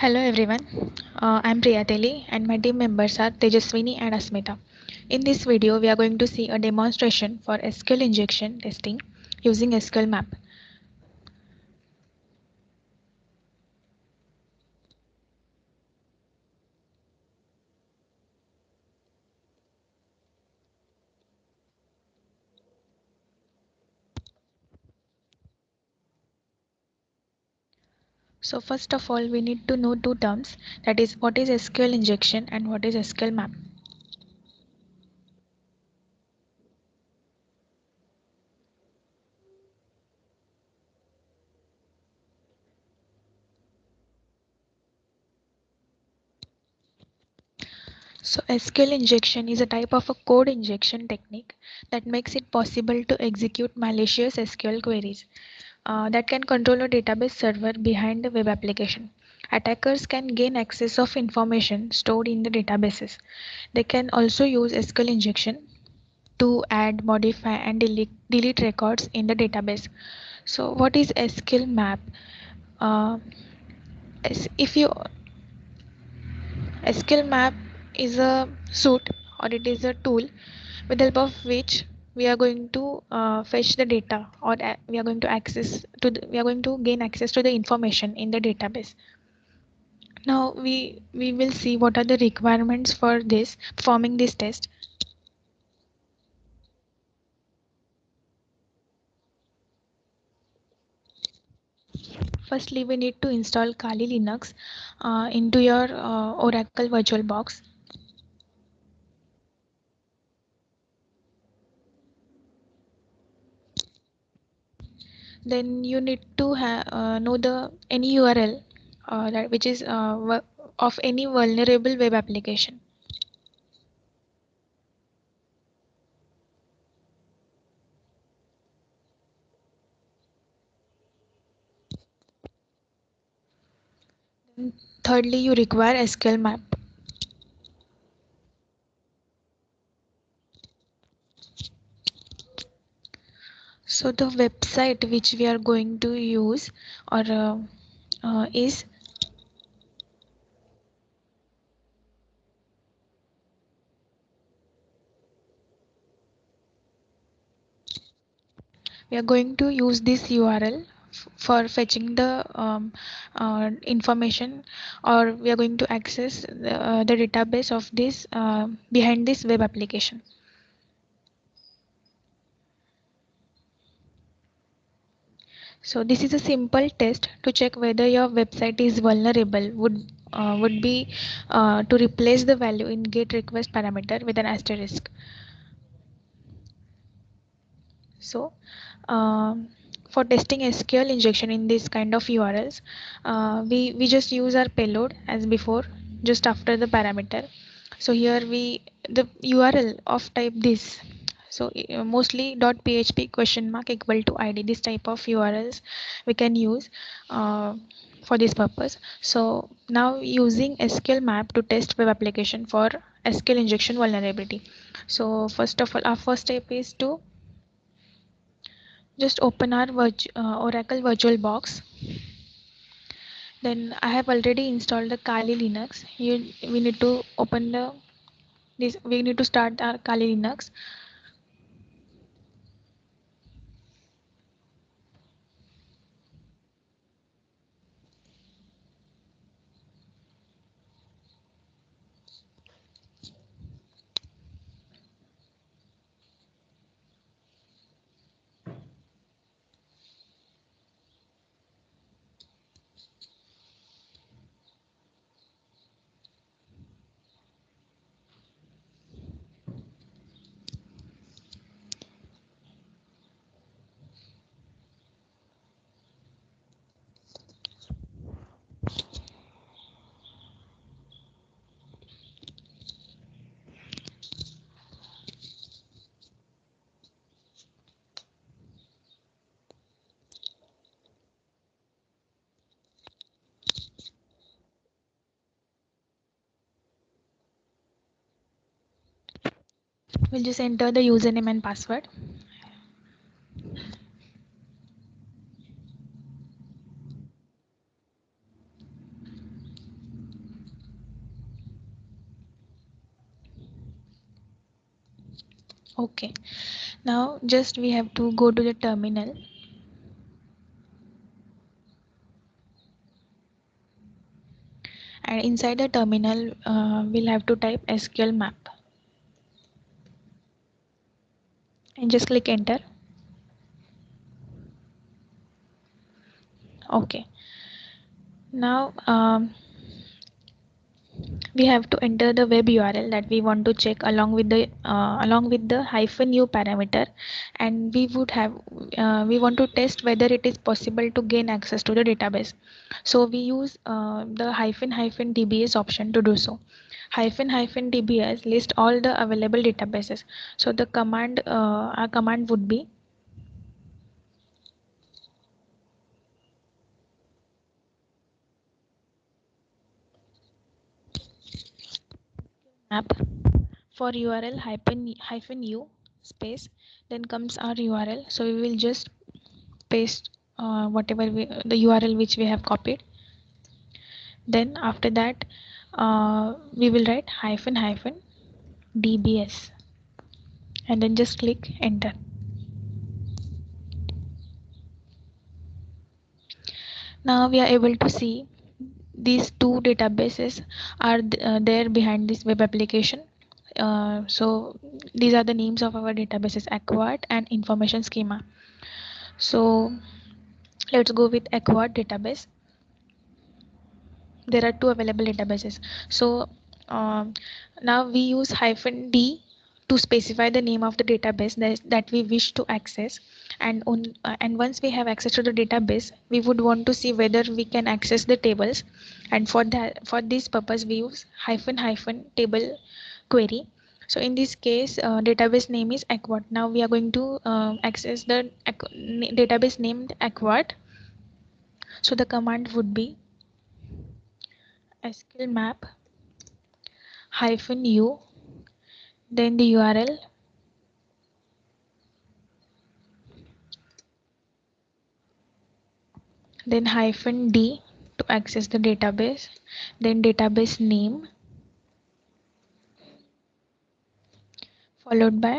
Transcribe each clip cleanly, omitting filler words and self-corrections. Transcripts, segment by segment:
Hello everyone, I'm Priyateli and my team members are Tejaswini and Asmita. In this video, we are going to see a demonstration for SQL injection testing using SQL Map. So first of all, we need to know two terms, that is what is SQL injection and what is SQL Map. So SQL injection is a type of a code injection technique that makes it possible to execute malicious SQL queries that can control a database server behind the web application. Attackers can gain access of information stored in the databases. They can also use SQL injection to add, modify, and delete records in the database. So, what is SQL map? Uh, if you SQL map is a suite or it is a tool with the help of which we are going to fetch the data or we are going to we are going to gain access to the information in the database. Now we will see what are the requirements for this performing this test. Firstly, we need to install Kali Linux into your Oracle VirtualBox. Then you need to know the any URL that which is of any vulnerable web application. Thirdly, you require SQL map. So the website which we are going to use or is we are going to use this URL for fetching the information, or we are going to access the database of this behind this web application. So this is a simple test to check whether your website is vulnerable. Would be to replace the value in GET request parameter with an asterisk. So for testing SQL injection in this kind of URLs, we just use our payload as before, just after the parameter. So here the URL of type this. So mostly .php question mark equal to id. This type of URLs we can use for this purpose. So now using SQL map to test web application for SQL injection vulnerability. So first of all, our first step is to just open our Oracle VirtualBox. Then I have already installed the Kali Linux. We need to open the this. We need to start our Kali Linux. We'll just enter the username and password. Okay, now just we have to go to the terminal, and inside the terminal we'll have to type SQL map and just click enter. Okay, now we have to enter the web URL that we want to check along with the -u parameter, and we want to test whether it is possible to gain access to the database. So we use the hyphen dbs option to do so. Hyphen dbs list all the available databases. So the command our command would be map for URL hyphen u space, then comes our URL. So we will just paste the URL which we have copied. Then after that we will write hyphen dbs and then just click enter. Now we are able to see these two databases are there behind this web application. So these are the names of our databases: Acquart and Information Schema. So let's go with Acquart database. There are two available databases. So um, now we use -d to specify the name of the database that we wish to access, and once we have access to the database, we would want to see whether we can access the tables, and for this purpose we use hyphen table query. So in this case database name is Acquart. Now we are going to access the database named Acquart. So the command would be SQL map -u, then the URL, then -d to access the database, then database name, followed by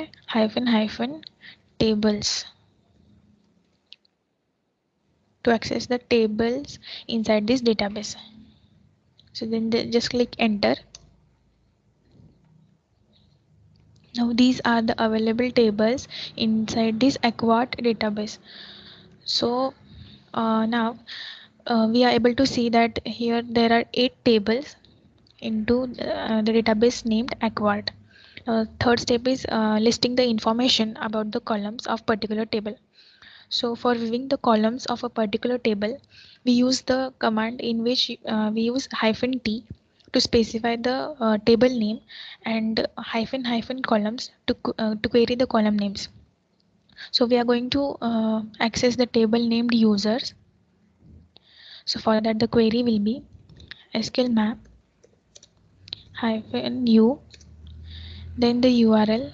tables to access the tables inside this database. So then just click enter. Now these are the available tables inside this Acquart database. So now we are able to see that here there are 8 tables into the database named Acquart. Third step is listing the information about the columns of particular table. So for viewing the columns of a particular table, we use the command in which we use -t to specify the table name, and columns to query the column names. So we are going to access the table named users. So for that the query will be SQL map -u, then the URL,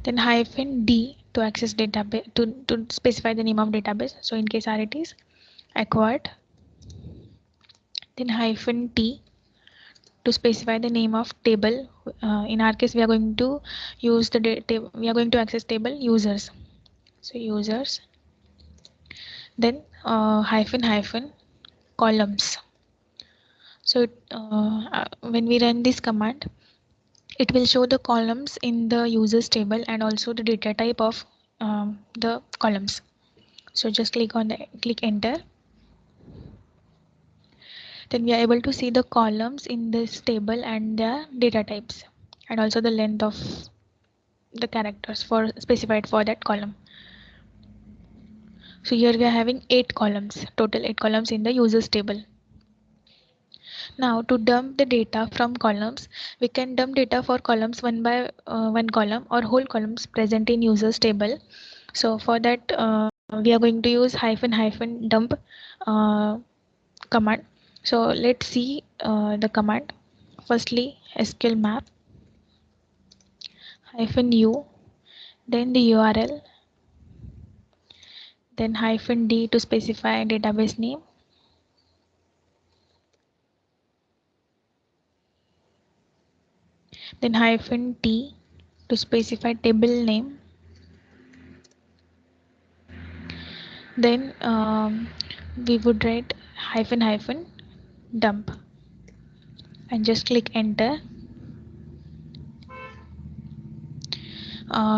then -d to access database to specify the name of database. So in case R it is Acquart, then -t to specify the name of table. In our case, we are going to use we are going to access table users. So users, then columns. So when we run this command, it will show the columns in the users table and also the data type of the columns. So just click enter. Then we are able to see the columns in this table and their data types, and also the length of the characters for specified for that column. So here we are having 8 columns, total 8 columns in the users table. Now to dump the data from columns, we can dump data for columns one by one column or whole columns present in users table. So for that we are going to use -dump command. So let's see the command. Firstly SQL map -u, then the URL, then -d to specify database name, then -t to specify table name, then we would write -dump and just click enter.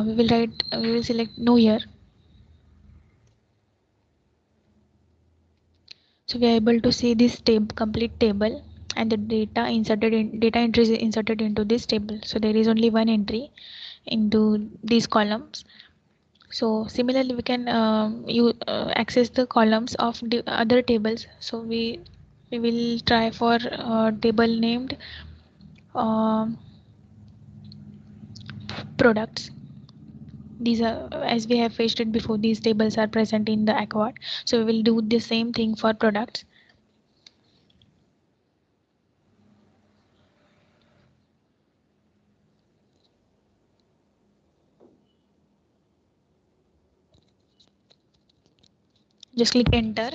We will select no here. So we are able to see this complete table, and the data entries inserted into this table. So there is only one entry into these columns. So similarly, we can access the columns of the other tables. So we will try for table named um products. These are, as we have faced it before, these tables are present in the Acquard. So we will do the same thing for products. Just click enter.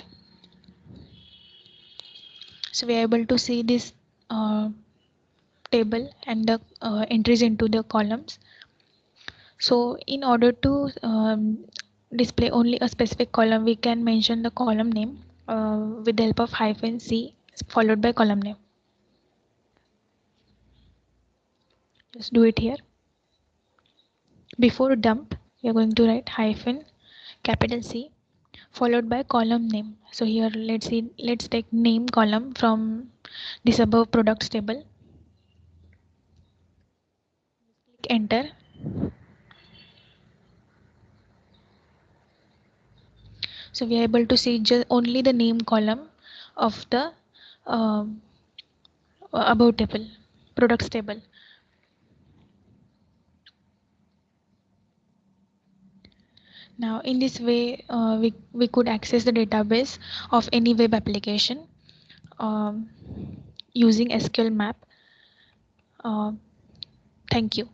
So we are able to see this table and the entries into the columns. So in order to display only a specific column, we can mention the column name with the help of -c followed by column name. Just do it here. Before dump, we are going to write -C followed by column name. So here let's take name column from this above products table. Click enter. So we are able to see just only the name column of the um, above table, products table. Now in this way we could access the database of any web application um, using SQL map. Uh, Thank you.